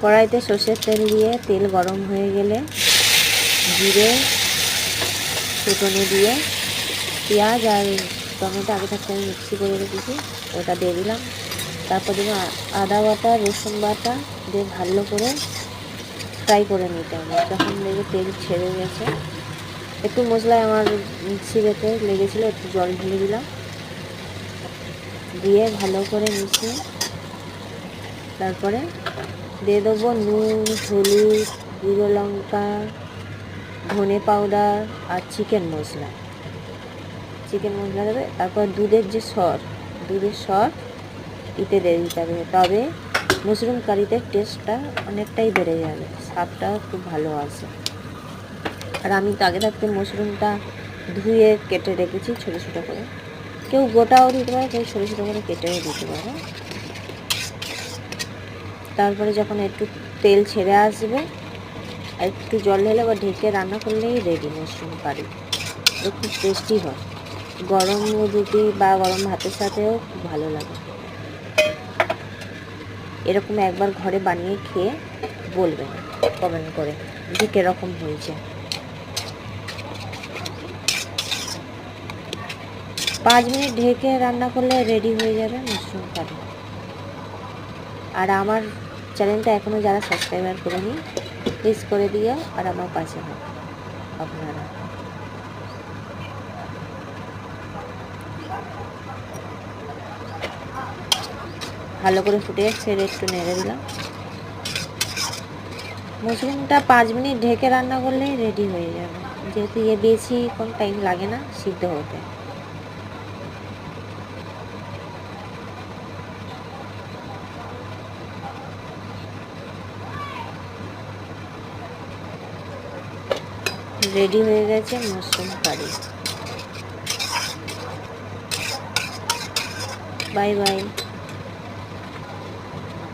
কড়াইতে সর্ষের তেল দিয়ে তেল গরম হয়ে গেলে জিরে ফুটনে দিয়ে পেঁয়াজ আর টমেটো আগে থাকতে আমি মিক্সি করে রেখেছি ওটা দিয়ে দিলাম। তারপর দেবো আদা বাটা রসুন বাটা দিয়ে ভালো করে ফ্রাই করে নিতে হবে। যখন দেখবে তেল ছেড়ে গেছে, একটু মশলায় আমার মিক্সি বেতে লেগেছিলো, একটু জল ঢেলে দিলাম, দিয়ে ভালো করে মিশিয়ে তারপরে দিয়ে দেবো নুন, হলুদ, গুঁড়ো লঙ্কা, ধনে পাউডার আর চিকেন মশলা দেবে। তারপর দুধের সর ইতে দিয়ে দিতে হবে, তবে মাশরুম কারিতে টেস্টটা অনেকটাই বেড়ে যাবে, স্বাদটা খুব ভালো আসে। আর আমি তো আগে থাকতে মাশরুমটা ধুয়ে কেটে রেখেছি ছোটো ছোটো করে, কেউ গোটাও দিতে পারে, কেউ ছোটো ছোটো করে কেটেও দিতে পারে। তারপরে যখন একটু তেল ছেড়ে আসবে আর একটু জল ঢেলে বা ঢেকে রান্না করলেই রেডি মাশরুম কারি। এটা খুব টেস্টি হয়, গরম রুটি বা গরম ভাতের সাথেও খুব ভালো লাগে। এরকম একবার ঘরে বানিয়ে খেয়ে বলবেন কমেন্ট করে যে কীরকম হয়েছে। 5 মিনিট ঢেকে রান্না করলে রেডি হয়ে যাবে মাশরুম কারি। আর আমার চ্যানেলটা এখনও যারা সাবস্ক্রাইবার করেনি প্লিজ করে দিও, আর আমার পাশে হবে আপনারা। ভালো করে ফুটে ছেড়ে একটু নেড়ে দিলাম। মাশরুমটা 5 মিনিট ঢেকে রান্না করলেই রেডি হয়ে যাবে, যেহেতু বেশি কোন টাইম লাগে না সিদ্ধ হতে। রেডি হয়ে গেছে মাশরুম কারি। Bye bye.